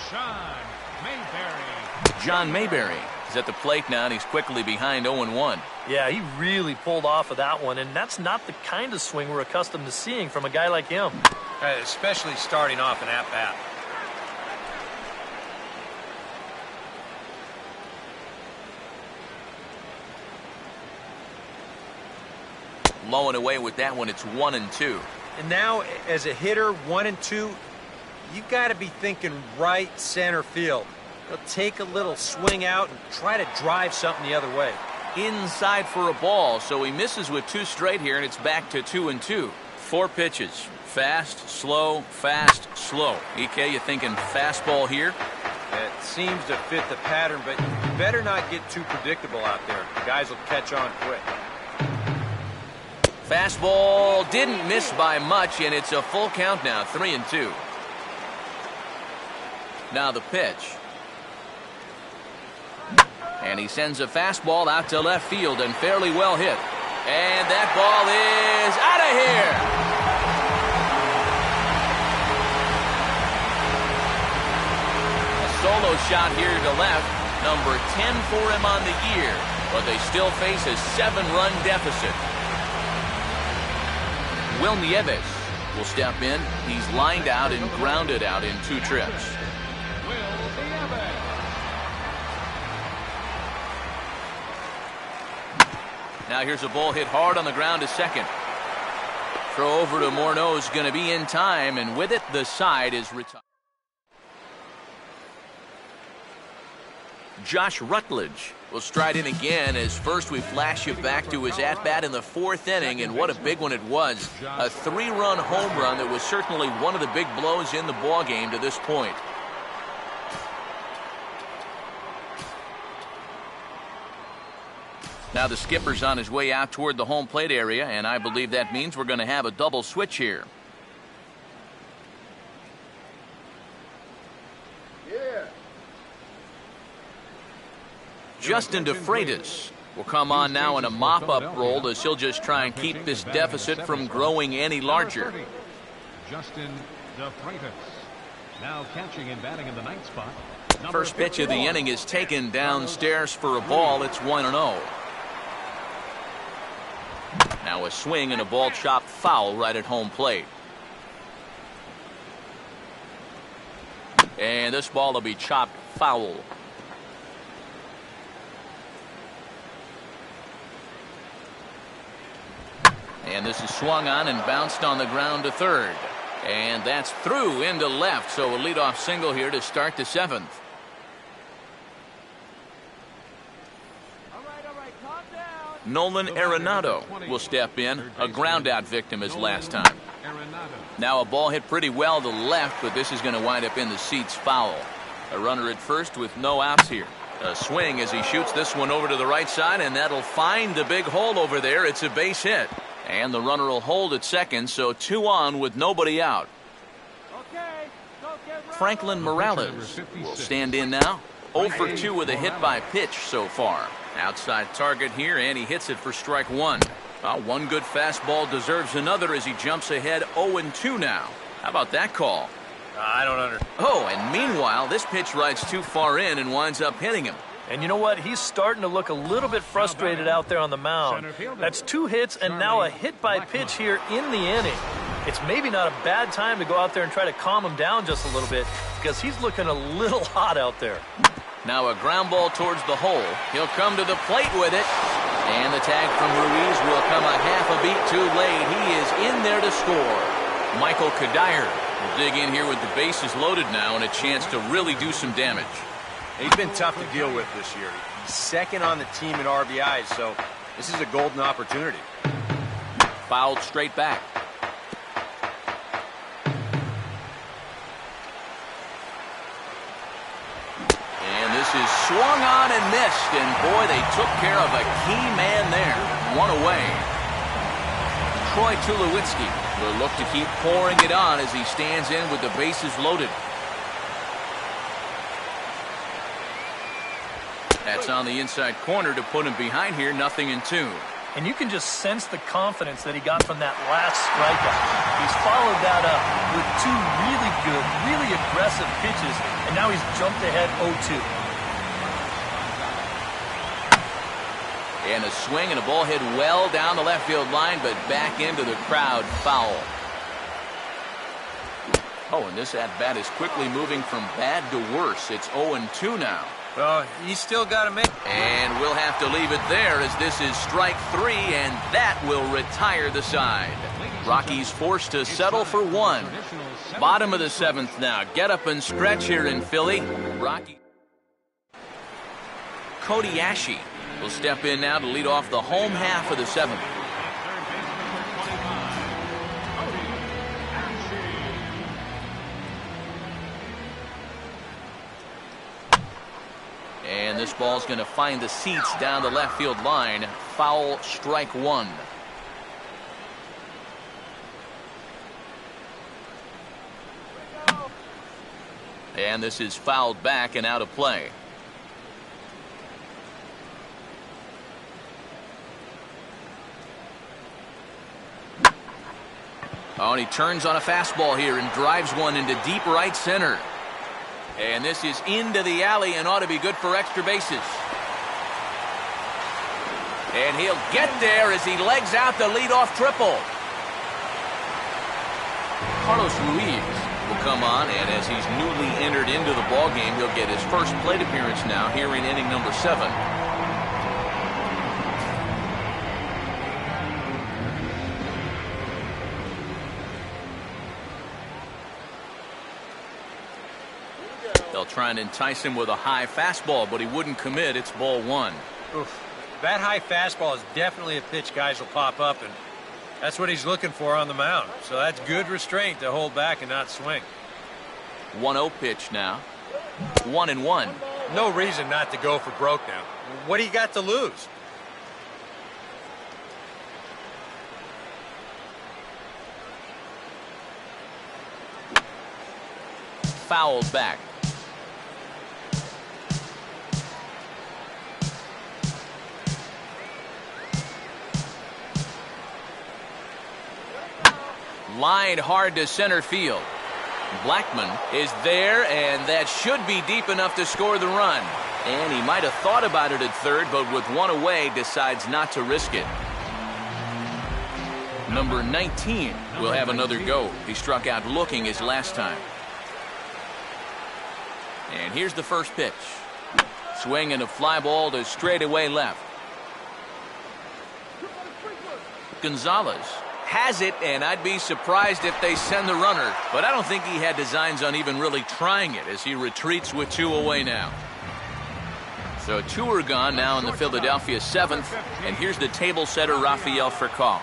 Sean Mayberry. John Mayberry is at the plate now, and he's quickly behind 0-1. Yeah, he really pulled off of that one, and that's not the kind of swing we're accustomed to seeing from a guy like him. Especially starting off an at-bat. Low and away with that one. It's 1-2. And now, as a hitter, 1-2, you got to be thinking right center field. He'll take a little swing out and try to drive something the other way. Inside for a ball, so he misses with 2 straight here, and it's back to 2-2. 4 pitches. Fast, slow, fast, slow. EK, you thinking fastball here? It seems to fit the pattern, but you better not get too predictable out there. The guys will catch on quick. Fastball didn't miss by much, and it's a full count now, 3-2. Now the pitch. And he sends a fastball out to left field and fairly well hit. And that ball is out of here. A solo shot here to left, number 10 for him on the year, but they still face a 7-run deficit. Will Nieves will step in. He's lined out and grounded out in 2 trips. Now here's a ball hit hard on the ground to second. Throw over to Morneau is going to be in time, and with it, the side is retired. Josh Rutledge will stride in again as first we flash you back to his at-bat in the 4th inning, and what a big one it was. A 3-run home run that was certainly one of the big blows in the ballgame to this point. Now the skipper's on his way out toward the home plate area, and I believe that means we're going to have a double switch here. Justin DeFreitas will come on now in a mop-up role as he'll just try and keep this deficit from growing any larger. Justin DeFreitas, now catching and batting in the 9th spot. First pitch of the inning is taken downstairs for a ball. It's 1-0. Now a swing and a ball chopped foul right at home plate. And this ball will be chopped foul. And this is swung on and bounced on the ground to third. And that's through into left, so a leadoff single here to start the 7th. Nolan Arenado will step in, a ground-out victim as last time. Now a ball hit pretty well to left, but this is going to wind up in the seats foul. A runner at first with no outs here. A swing as he shoots this one over to the right side, and that'll find the big hole over there. It's a base hit. And the runner will hold at second, so 2 on with nobody out. Franklin Morales will stand in now. 0 for 2 with a hit by pitch so far. Outside target here, and he hits it for strike 1. One good fastball deserves another as he jumps ahead 0-2 now. How about that call? I don't understand. Oh, and meanwhile, this pitch rides too far in and winds up hitting him. And you know what? He's starting to look a little bit frustrated out there on the mound. That's 2 hits and now a hit by pitch here in the inning. It's maybe not a bad time to go out there and try to calm him down just a little bit because he's looking a little hot out there. Now a ground ball towards the hole. He'll come to the plate with it. And the tag from Ruiz will come a half a beat too late. He is in there to score. Michael Kadire will dig in here with the bases loaded now and a chance to really do some damage. He's been tough to deal with this year. He's second on the team in RBIs, so this is a golden opportunity. Fouled straight back. And this is swung on and missed, and boy, they took care of a key man there. 1 away. Troy Tulowitzki will look to keep pouring it on as he stands in with the bases loaded. That's on the inside corner to put him behind here, 0-2. And you can just sense the confidence that he got from that last strikeout. He's followed that up with 2 really good, really aggressive pitches, and now he's jumped ahead 0-2. And a swing and a ball hit well down the left field line, but back into the crowd, foul. Oh, and this at-bat is quickly moving from bad to worse. It's 0-2 now. Well, he's still got to make. And we'll have to leave it there as this is strike 3, and that will retire the side. Rockies forced to settle for 1. Bottom of the 7th now. Get up and stretch here in Philly. Rocky. Cody Ashe will step in now to lead off the home half of the 7th. And this ball's going to find the seats down the left field line. Foul, strike 1. And this is fouled back and out of play. Oh, and he turns on a fastball here and drives one into deep right center. And this is into the alley and ought to be good for extra bases. And he'll get there as he legs out the leadoff triple. Carlos Ruiz will come on, and as he's newly entered into the ballgame, he'll get his first plate appearance now here in inning number 7. They'll try and entice him with a high fastball, but he wouldn't commit. It's ball 1. Oof. That high fastball is definitely a pitch guys will pop up, and that's what he's looking for on the mound. So that's good restraint to hold back and not swing. 1-0 pitch now. 1-1. No reason not to go for broke now. What do you got to lose? Fouled back. Lined hard to center field. Blackman is there, and that should be deep enough to score the run. And he might have thought about it at third, but with 1 away, decides not to risk it. Number 19 will have another go. He struck out looking his last time. And here's the first pitch. Swing and a fly ball to straightaway left. Gonzalez has it, and I'd be surprised if they send the runner, but I don't think he had designs on even really trying it as he retreats with 2 away now. So 2 are gone now in the Philadelphia 7th. And here's the table setter, Rafael Furcal.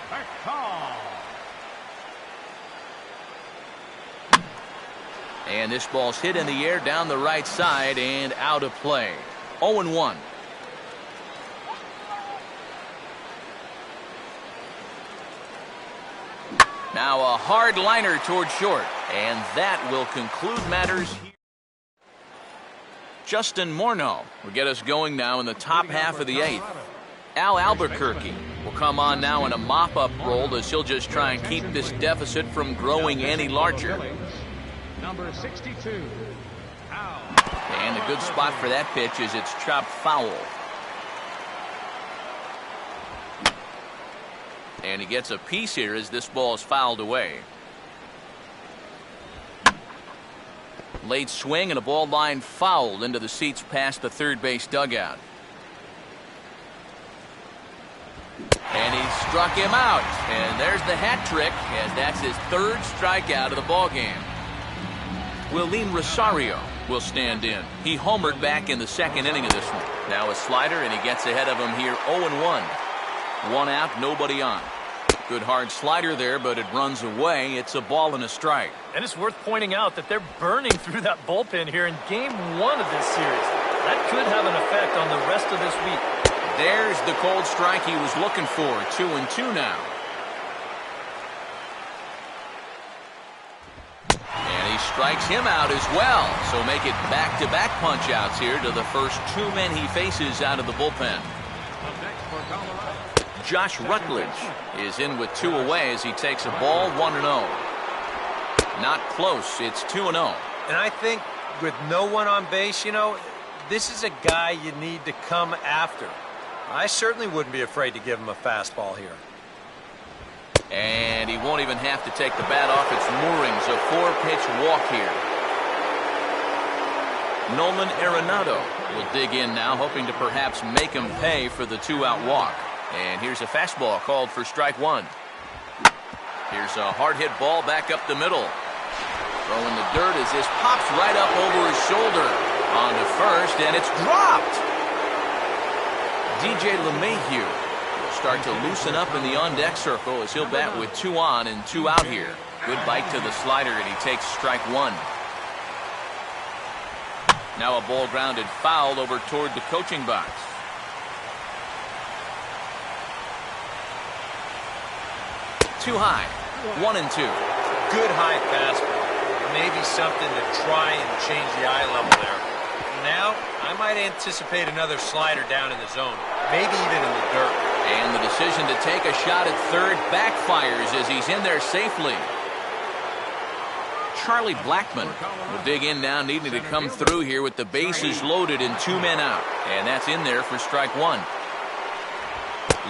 And this ball's hit in the air down the right side and out of play. 0-1. Now a hard liner toward short. And that will conclude matters here. Justin Morneau will get us going now in the top half of the 8th. Al Albuquerque will come on now in a mop-up role as he'll just try and keep this deficit from growing any larger. Number 62. And a good spot for that pitch is it's chopped foul. And he gets a piece here as this ball is fouled away. Late swing and a ball line fouled into the seats past the third base dugout. And he struck him out. And there's the hat trick, as that's his 3rd strikeout of the ballgame. Willeen Rosario will stand in. He homered back in the 2nd inning of this one. Now a slider, and he gets ahead of him here 0-1. 1 out, nobody on. Good hard slider there, but it runs away. It's a ball and a strike. And it's worth pointing out that they're burning through that bullpen here in Game 1 of this series. That could have an effect on the rest of this week. There's the cold strike he was looking for. 2-2 now. And he strikes him out as well. So make it back-to-back punch-outs here to the first 2 men he faces out of the bullpen. Josh Rutledge is in with 2 away as he takes a ball 1-0. Not close. It's 2-0. And I think with no one on base, you know, this is a guy you need to come after. I certainly wouldn't be afraid to give him a fastball here. And he won't even have to take the bat off its moorings. A 4-pitch walk here. Nolan Arenado will dig in now, hoping to perhaps make him pay for the 2-out walk. And here's a fastball called for strike 1. Here's a hard hit ball back up the middle. Throwing the dirt as this pops right up over his shoulder. On to first, and it's dropped. DJ LeMahieu will start to loosen up in the on-deck circle as he'll bat with 2 on and 2 out here. Good bite to the slider, and he takes strike 1. Now a ball grounded foul over toward the coaching box. Too high. 1-2. Good high fastball. Maybe something to try and change the eye level there. Now, I might anticipate another slider down in the zone. Maybe even in the dirt. And the decision to take a shot at third backfires as he's in there safely. Charlie Blackmon will dig in now, needing to come through here with the bases loaded and 2 men out. And that's in there for strike 1.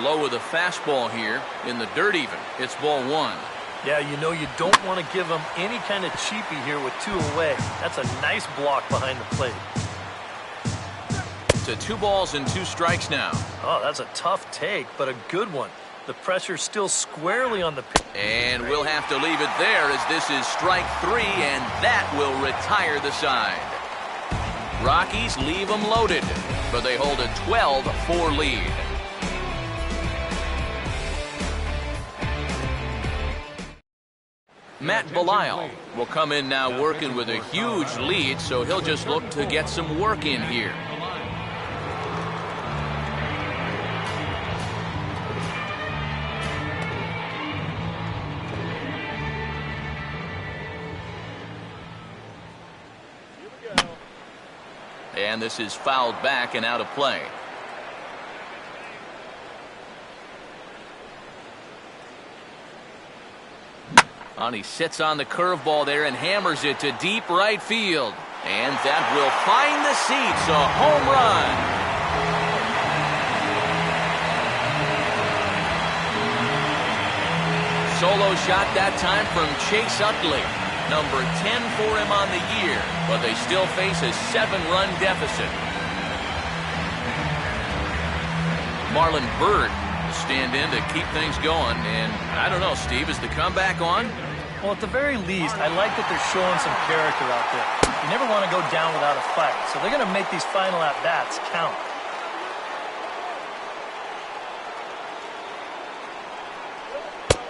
Low with a fastball here, in the dirt even. It's ball 1. Yeah, you know you don't want to give him any kind of cheapie here with 2 away. That's a nice block behind the plate. To 2 balls and 2 strikes now. Oh, that's a tough take, but a good one. The pressure's still squarely on the pitch. And we'll have to leave it there as this is strike 3, and that will retire the side. Rockies leave them loaded, but they hold a 12-4 lead. Matt Belisle will come in now working with a huge lead, so he'll just look to get some work in here. And this is fouled back and out of play. And he sits on the curveball there and hammers it to deep right field. And that will find the seats. A home run. Solo shot that time from Chase Utley. Number 10 for him on the year. But they still face a 7-run deficit. Marlon Byrd will stand in to keep things going. And I don't know, Steve, is the comeback on? Well, at the very least, I like that they're showing some character out there. You never want to go down without a fight, so they're going to make these final at-bats count.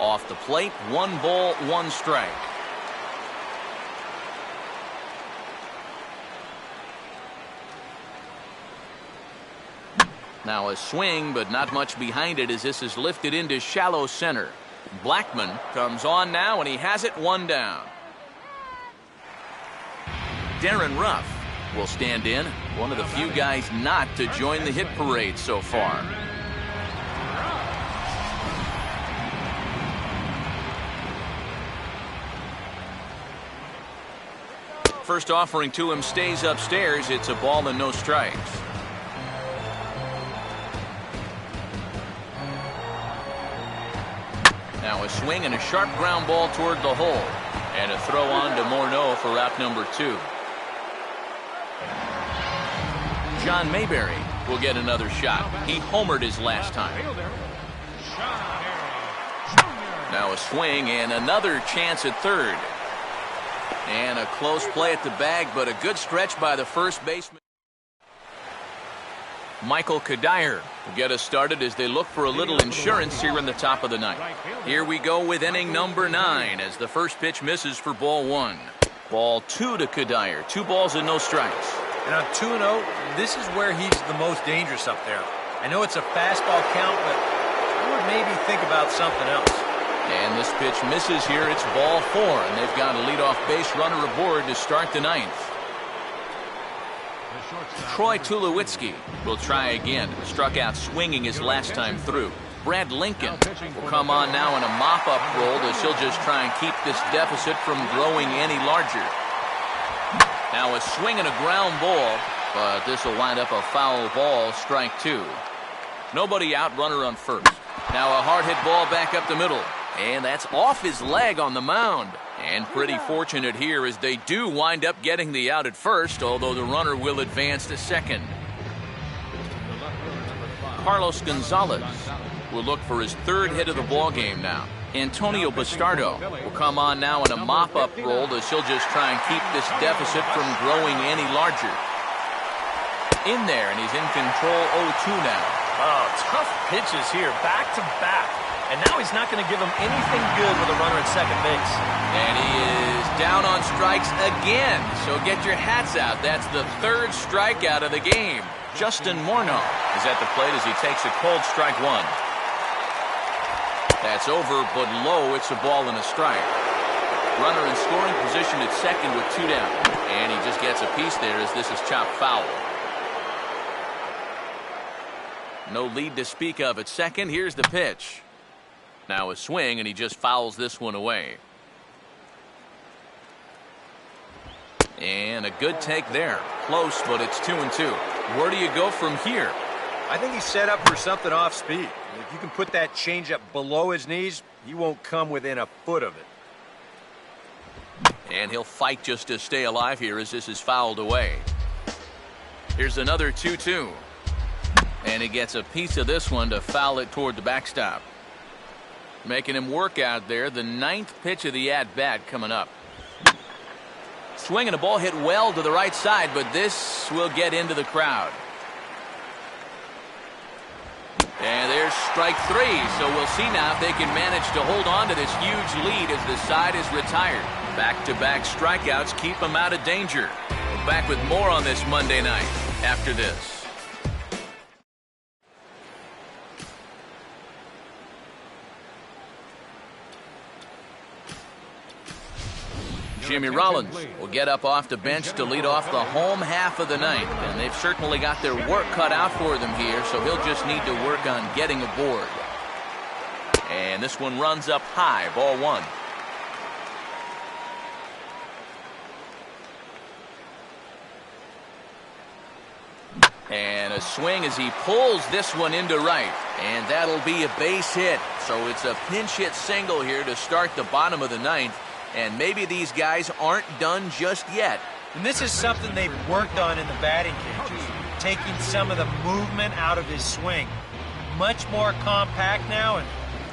Off the plate, 1 ball, 1 strike. Now a swing, but not much behind it as this is lifted into shallow center. Blackman comes on now, and he has it 1 down. Darren Ruff will stand in, one of the few guys not to join the hit parade so far. First offering to him stays upstairs. It's a ball and no strikes. Now a swing and a sharp ground ball toward the hole. And a throw on to Morneau for out number 2. John Mayberry will get another shot. He homered his last time. Now a swing and another chance at third. And a close play at the bag, but a good stretch by the first baseman. Michael Kadire will get us started as they look for a little insurance here in the top of the ninth. Here we go with inning number 9 as the first pitch misses for ball 1. Ball 2 to Kadire. 2 balls and no strikes. And on 2-0, this is where he's the most dangerous up there. I know it's a fastball count, but I would maybe think about something else. And this pitch misses here. It's ball 4, and they've got a leadoff base runner aboard to start the ninth. Troy Tulowitzki will try again. Struck out swinging his last time through. Brad Lincoln will come on now in a mop-up role as he'll just try and keep this deficit from growing any larger. Now a swing and a ground ball, but this will wind up a foul ball, strike 2. Nobody out, runner on first. Now a hard hit ball back up the middle, and that's off his leg on the mound. And pretty fortunate here as they do wind up getting the out at first, although the runner will advance to second. Carlos Gonzalez will look for his 3rd hit of the ball game now. Antonio Bastardo will come on now in a mop-up role as he'll just try and keep this deficit from growing any larger. In there, and he's in control 0-2 now. Oh, tough pitches here, back to back. And now he's not going to give him anything good with a runner at second base. And he is down on strikes again. So get your hats out. That's the 3rd strikeout of the game. Justin Morneau is at the plate as he takes a cold strike 1. That's over, but low. It's a ball and a strike. Runner in scoring position at second with 2 down. And he just gets a piece there as this is chopped foul. No lead to speak of at second. Here's the pitch. Now a swing, and he just fouls this one away. And a good take there. Close, but it's 2-2. Where do you go from here? I think he's set up for something off speed. If you can put that changeup below his knees, he won't come within a foot of it. And he'll fight just to stay alive here as this is fouled away. Here's another 2-2. And he gets a piece of this one to foul it toward the backstop. Making him work out there. The 9th pitch of the at-bat coming up. Swinging a ball hit well to the right side, but this will get into the crowd. And there's strike 3, so we'll see now if they can manage to hold on to this huge lead as the side is retired. Back-to-back strikeouts keep them out of danger. We're back with more on this Monday night after this. Jimmy Rollins will get up off the bench to lead off the home half of the ninth. And they've certainly got their work cut out for them here, so he'll just need to work on getting aboard. And this one runs up high, ball 1. And a swing as he pulls this one into right. And that'll be a base hit. So it's a pinch hit single here to start the bottom of the ninth. And maybe these guys aren't done just yet. And this is something they've worked on in the batting cages. Taking some of the movement out of his swing. Much more compact now, and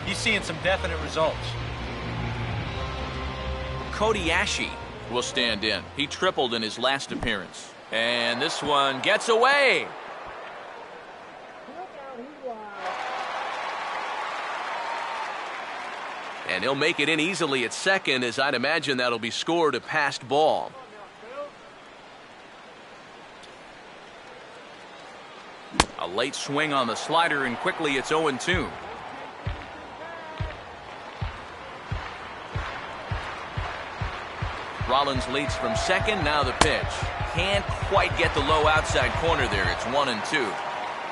he's seeing some definite results. Cody Ashe will stand in. He tripled in his last appearance. And this one gets away. And he'll make it in easily at second, as I'd imagine that'll be scored a passed ball. A late swing on the slider, and quickly it's 0-2. Rollins leads from second. Now the pitch. Can't quite get the low outside corner there. It's 1-2.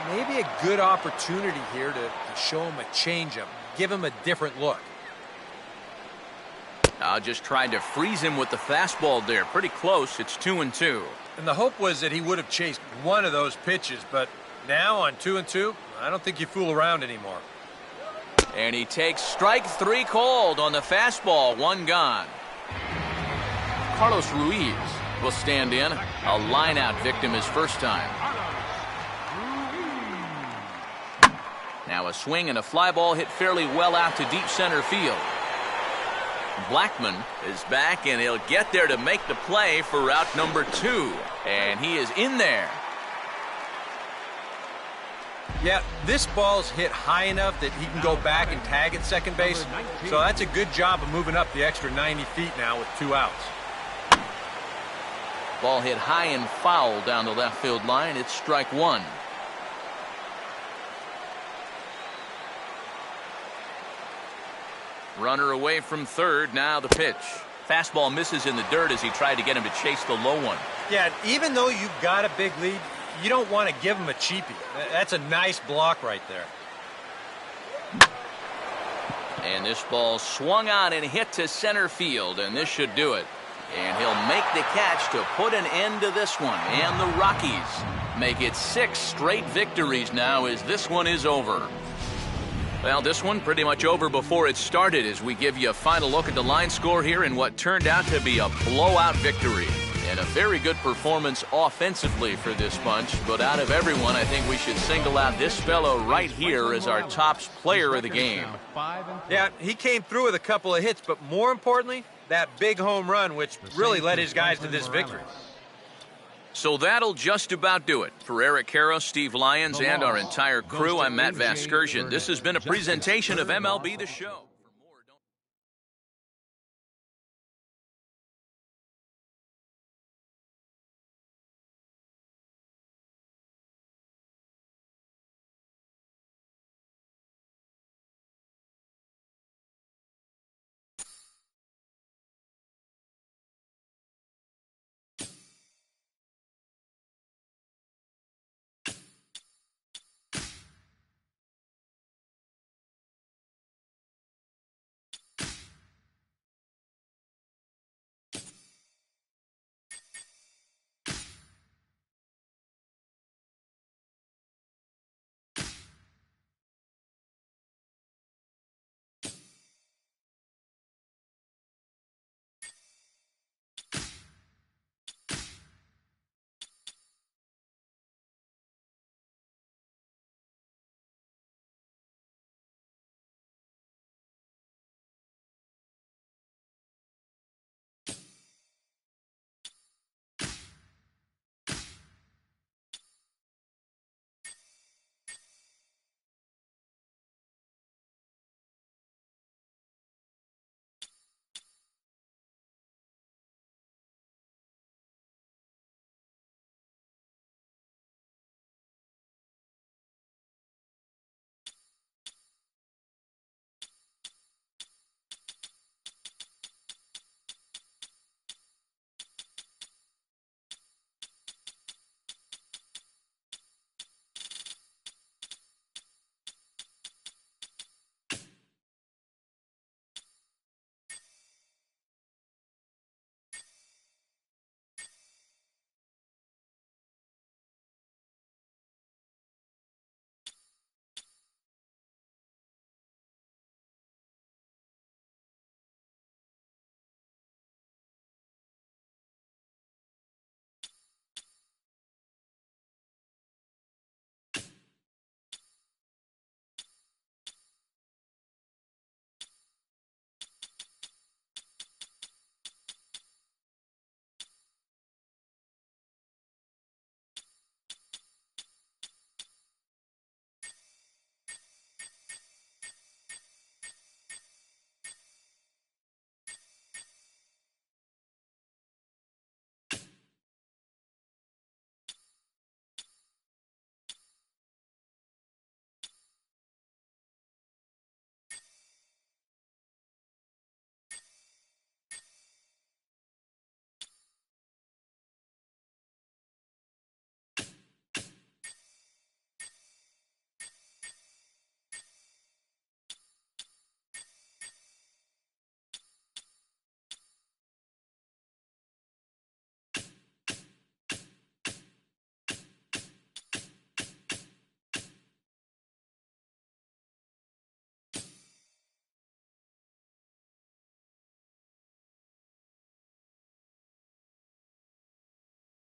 Maybe a good opportunity here to show him a changeup. Give him a different look. Just tried to freeze him with the fastball there. Pretty close. It's 2-2. And the hope was that he would have chased one of those pitches, but now on 2-2, I don't think you fool around anymore. And he takes strike 3 called on the fastball. 1 gone. Carlos Ruiz will stand in. A line-out victim his first time. Now a swing and a fly ball hit fairly well out to deep center field. Blackman is back, and he'll get there to make the play for route number 2. And he is in there. Yeah, this ball's hit high enough that he can go back and tag at second base. So that's a good job of moving up the extra 90 feet now with 2 outs. Ball hit high and foul down the left field line. It's strike 1. Runner away from third. Now the pitch. Fastball misses in the dirt as he tried to get him to chase the low one. Yeah, even though you've got a big lead, you don't want to give him a cheapie. That's a nice block right there. And this ball swung on and hit to center field, and this should do it. And he'll make the catch to put an end to this one. And the Rockies make it 6 straight victories now as this one is over. Well, this one pretty much over before it started as we give you a final look at the line score here in what turned out to be a blowout victory. And a very good performance offensively for this bunch. But out of everyone, I think we should single out this fellow right here as our top player of the game. Yeah, he came through with a couple of hits, but more importantly, that big home run, which really led his guys to this victory. So that'll just about do it. For Eric Karros, Steve Lyons, and our entire crew, I'm Matt Vasgersian. This has been a presentation of MLB The Show.